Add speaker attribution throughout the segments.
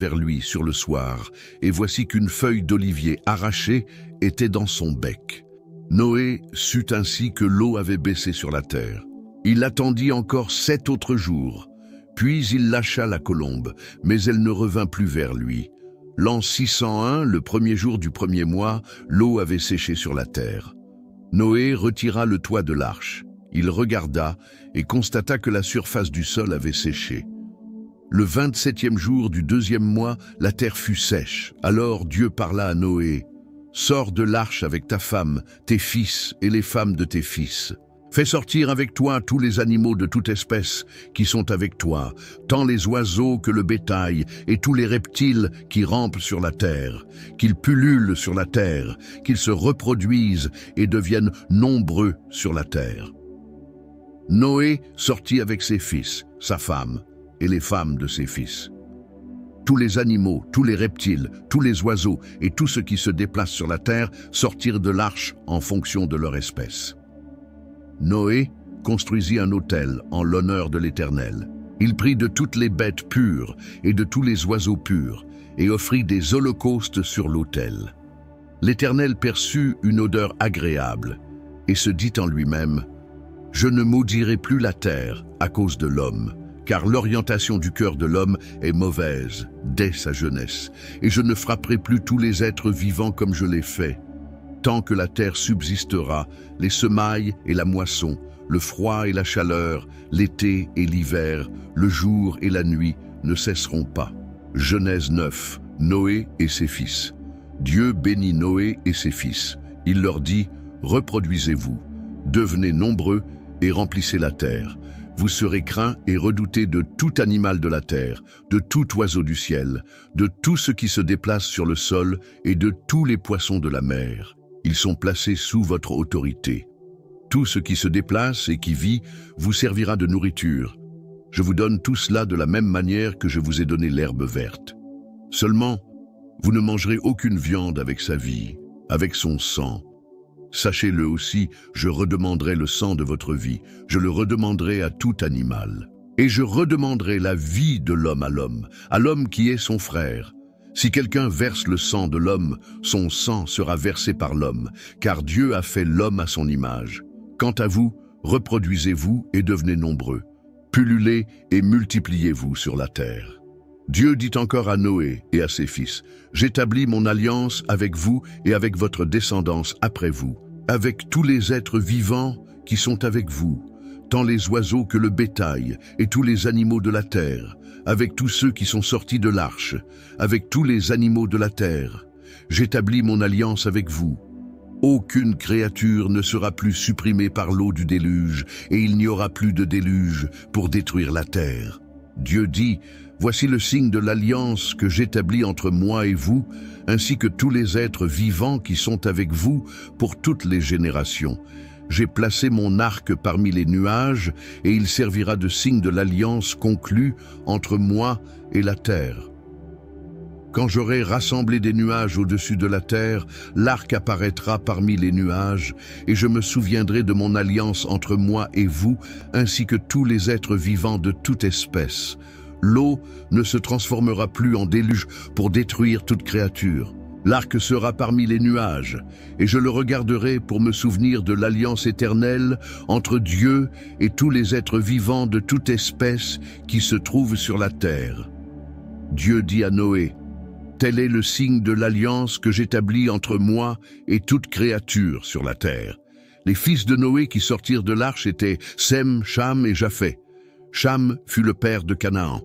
Speaker 1: vers lui sur le soir, et voici qu'une feuille d'olivier arrachée était dans son bec. Noé sut ainsi que l'eau avait baissé sur la terre. Il attendit encore 7 autres jours, puis il lâcha la colombe, mais elle ne revint plus vers lui. L'an 601, le premier jour du premier mois, l'eau avait séché sur la terre. Noé retira le toit de l'arche. Il regarda et constata que la surface du sol avait séché. Le 27e jour du 2e mois, la terre fut sèche. Alors Dieu parla à Noé. « Sors de l'arche avec ta femme, tes fils et les femmes de tes fils. Fais sortir avec toi tous les animaux de toute espèce qui sont avec toi, tant les oiseaux que le bétail et tous les reptiles qui rampent sur la terre, qu'ils pullulent sur la terre, qu'ils se reproduisent et deviennent nombreux sur la terre. » Noé sortit avec ses fils, sa femme et les femmes de ses fils. Tous les animaux, tous les reptiles, tous les oiseaux et tout ce qui se déplace sur la terre sortirent de l'arche en fonction de leur espèce. Noé construisit un autel en l'honneur de l'Éternel. Il prit de toutes les bêtes pures et de tous les oiseaux purs et offrit des holocaustes sur l'autel. L'Éternel perçut une odeur agréable et se dit en lui-même : « Je ne maudirai plus la terre à cause de l'homme, car l'orientation du cœur de l'homme est mauvaise dès sa jeunesse, et je ne frapperai plus tous les êtres vivants comme je l'ai fait. Tant que la terre subsistera, les semailles et la moisson, le froid et la chaleur, l'été et l'hiver, le jour et la nuit ne cesseront pas. » Genèse 9, Noé et ses fils. Dieu bénit Noé et ses fils. Il leur dit : « Reproduisez-vous, devenez nombreux et remplissez la terre. Vous serez craints et redoutés de tout animal de la terre, de tout oiseau du ciel, de tout ce qui se déplace sur le sol et de tous les poissons de la mer. Ils sont placés sous votre autorité. Tout ce qui se déplace et qui vit vous servira de nourriture. Je vous donne tout cela de la même manière que je vous ai donné l'herbe verte. Seulement, vous ne mangerez aucune viande avec sa vie, avec son sang. Sachez-le aussi, je redemanderai le sang de votre vie, je le redemanderai à tout animal. Et je redemanderai la vie de l'homme à l'homme qui est son frère. Si quelqu'un verse le sang de l'homme, son sang sera versé par l'homme, car Dieu a fait l'homme à son image. Quant à vous, reproduisez-vous et devenez nombreux. Pullulez et multipliez-vous sur la terre. » Dieu dit encore à Noé et à ses fils : « J'établis mon alliance avec vous et avec votre descendance après vous, avec tous les êtres vivants qui sont avec vous, tant les oiseaux que le bétail et tous les animaux de la terre, avec tous ceux qui sont sortis de l'arche, avec tous les animaux de la terre. J'établis mon alliance avec vous. Aucune créature ne sera plus supprimée par l'eau du déluge, et il n'y aura plus de déluge pour détruire la terre. » Dieu dit : « Voici le signe de l'alliance que j'établis entre moi et vous, ainsi que tous les êtres vivants qui sont avec vous pour toutes les générations. J'ai placé mon arc parmi les nuages, et il servira de signe de l'alliance conclue entre moi et la terre. Quand j'aurai rassemblé des nuages au-dessus de la terre, l'arc apparaîtra parmi les nuages, et je me souviendrai de mon alliance entre moi et vous, ainsi que tous les êtres vivants de toute espèce. L'eau ne se transformera plus en déluge pour détruire toute créature. L'arc sera parmi les nuages, et je le regarderai pour me souvenir de l'alliance éternelle entre Dieu et tous les êtres vivants de toute espèce qui se trouvent sur la terre. » Dieu dit à Noé : « Tel est le signe de l'alliance que j'établis entre moi et toute créature sur la terre. » Les fils de Noé qui sortirent de l'arche étaient Sem, Cham et Japheth. Cham fut le père de Canaan.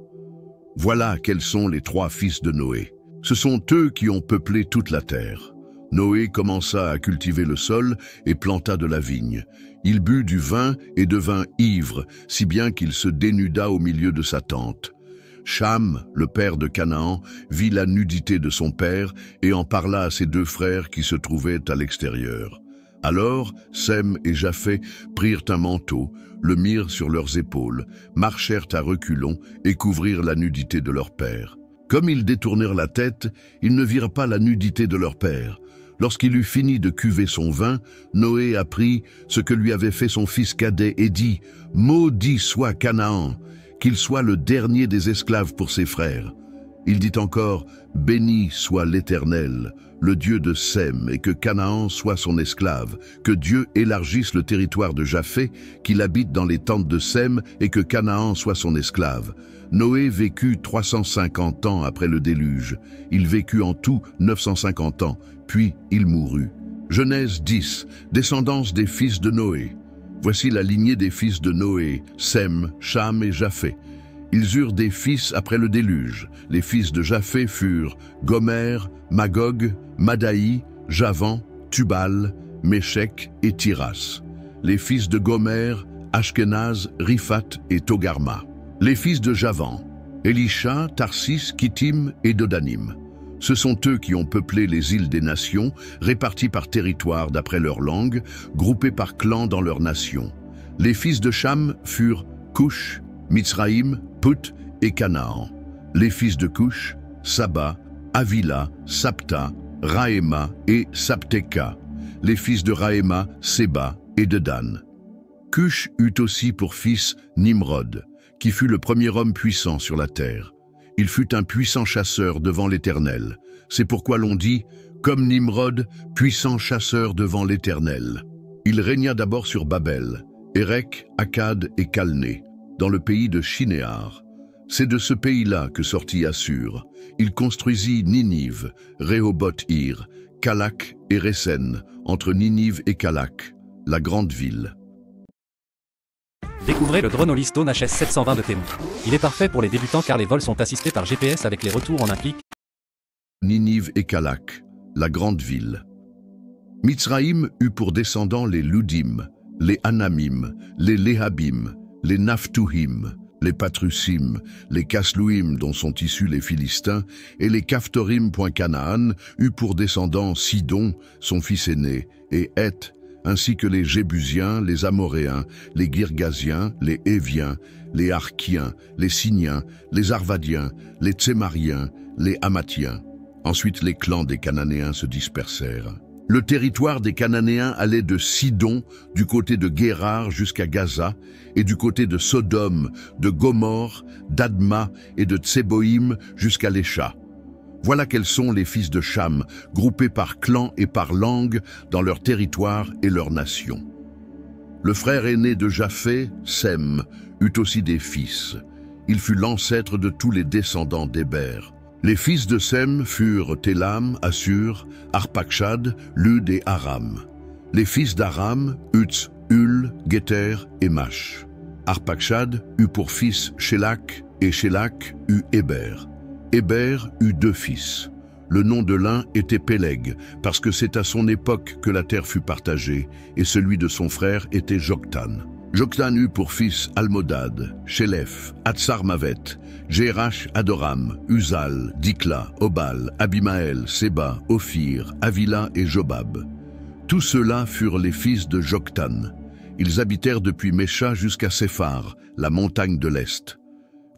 Speaker 1: Voilà quels sont les 3 fils de Noé. Ce sont eux qui ont peuplé toute la terre. Noé commença à cultiver le sol et planta de la vigne. Il but du vin et devint ivre, si bien qu'il se dénuda au milieu de sa tente. Cham, le père de Canaan, vit la nudité de son père et en parla à ses 2 frères qui se trouvaient à l'extérieur. Alors Sem et Japheth prirent un manteau, le mirent sur leurs épaules, marchèrent à reculons et couvrirent la nudité de leur père. Comme ils détournèrent la tête, ils ne virent pas la nudité de leur père. Lorsqu'il eut fini de cuver son vin, Noé apprit ce que lui avait fait son fils cadet et dit : « Maudit soit Canaan, qu'il soit le dernier des esclaves pour ses frères. » Il dit encore « Béni soit l'Éternel, le Dieu de Sem, et que Canaan soit son esclave, que Dieu élargisse le territoire de Japheth, qu'il habite dans les tentes de Sem, et que Canaan soit son esclave. » Noé vécut 350 ans après le déluge. Il vécut en tout 950 ans, puis il mourut. Genèse 10, descendance des fils de Noé. Voici la lignée des fils de Noé, Sem, Cham et Japheth. Ils eurent des fils après le déluge. Les fils de Japheth furent Gomère, Magog, Madaï, Javan, Tubal, Méchec et Tiras. Les fils de Gomère, Ashkenaz, Riphat et Togarma. Les fils de Javan, Elisha, Tarsis, Kittim et Dodanim. Ce sont eux qui ont peuplé les îles des nations, réparties par territoire d'après leur langue, groupés par clans dans leurs nations. Les fils de Cham furent Cush, Mitzraïm, Put et Canaan. Les fils de Cush, Saba, Avila, Sapta, Raéma et Sapteka. Les fils de Raéma, Séba et Dedan. Cush eut aussi pour fils Nimrod, qui fut le premier homme puissant sur la terre. Il fut un puissant chasseur devant l'Éternel. C'est pourquoi l'on dit, comme Nimrod, puissant chasseur devant l'Éternel. Il régna d'abord sur Babel, Érec, Akkad et Calné, dans le pays de Shinéar. C'est de ce pays-là que sortit Assur. Il construisit Ninive, Rehoboth-Ir, Calak et Résen, entre Ninive et Calak, la grande ville.
Speaker 2: Découvrez le drone Holystone HS720 de Temu. Il est parfait pour les débutants car les vols sont assistés par GPS avec les retours en un clic.
Speaker 1: Ninive et Calak, la grande ville. Mitzraïm eut pour descendants les Ludim, les Anamim, les Léhabim, les Naphtuhim, les Patrusim, les Kasluim dont sont issus les Philistins, et les Caphtorim. Canaan eut pour descendants Sidon, son fils aîné, et Heth, ainsi que les Jébusiens, les Amoréens, les Girgasiens, les Éviens, les Arkiens, les Siniens, les Arvadiens, les Tsémariens, les Hamathiens. Ensuite les clans des Cananéens se dispersèrent. Le territoire des Cananéens allait de Sidon, du côté de Guérar jusqu'à Gaza, et du côté de Sodome, de Gomorre, d'Adma et de Tséboïm jusqu'à Lécha. Voilà quels sont les fils de Cham, groupés par clan et par langue dans leur territoire et leur nation. Le frère aîné de Japheth, Sem, eut aussi des fils. Il fut l'ancêtre de tous les descendants d'Héber. Les fils de Sem furent Télam, Assur, Arpachshad, Lud et Aram. Les fils d'Aram, Uts, Hul, Géter et Mash. Arpachshad eut pour fils Shélak, et Shélak eut Héber. Héber eut deux fils. Le nom de l'un était Péleg, parce que c'est à son époque que la terre fut partagée, et celui de son frère était Joktan. Joktan eut pour fils Almodad, Shélef, Hatsarmavet, Jérash, Adoram, Uzal, Dikla, Obal, Abimaël, Séba, Ophir, Avila et Jobab. Tous ceux-là furent les fils de Joktan. Ils habitèrent depuis Mécha jusqu'à Séphar, la montagne de l'Est.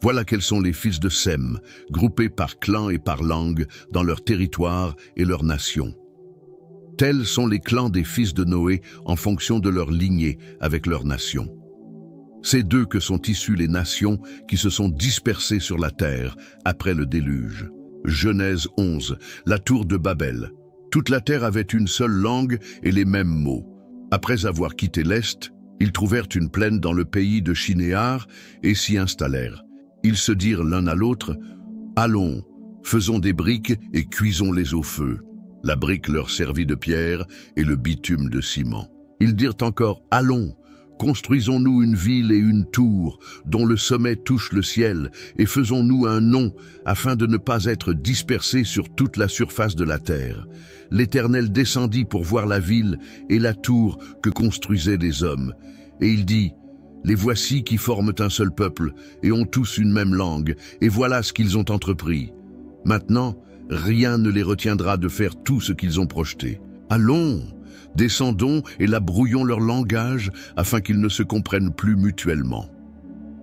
Speaker 1: Voilà quels sont les fils de Sem, groupés par clan et par langue dans leur territoire et leur nation. Tels sont les clans des fils de Noé en fonction de leur lignée avec leur nation. C'est d'eux que sont issues les nations qui se sont dispersées sur la terre après le déluge. Genèse 11, la tour de Babel. Toute la terre avait une seule langue et les mêmes mots. Après avoir quitté l'Est, ils trouvèrent une plaine dans le pays de Shinéar et s'y installèrent. Ils se dirent l'un à l'autre, « Allons, faisons des briques et cuisons-les au feu. » La brique leur servit de pierre et le bitume de ciment. Ils dirent encore, « Allons, construisons-nous une ville et une tour, dont le sommet touche le ciel, et faisons-nous un nom, afin de ne pas être dispersés sur toute la surface de la terre. » L'Éternel descendit pour voir la ville et la tour que construisaient les hommes. Et il dit, « Les voici qui forment un seul peuple, et ont tous une même langue, et voilà ce qu'ils ont entrepris. Maintenant, rien ne les retiendra de faire tout ce qu'ils ont projeté. Allons, descendons et la brouillons leur langage, afin qu'ils ne se comprennent plus mutuellement. »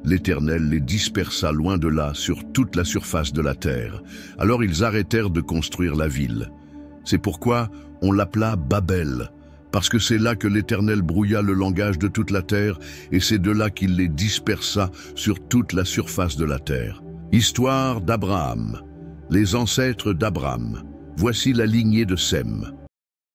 Speaker 1: L'Éternel les dispersa loin de là sur toute la surface de la terre. Alors ils arrêtèrent de construire la ville. C'est pourquoi on l'appela Babel, parce que c'est là que l'Éternel brouilla le langage de toute la terre, et c'est de là qu'il les dispersa sur toute la surface de la terre. Histoire d'Abraham. Les ancêtres d'Abraham. Voici la lignée de Sem.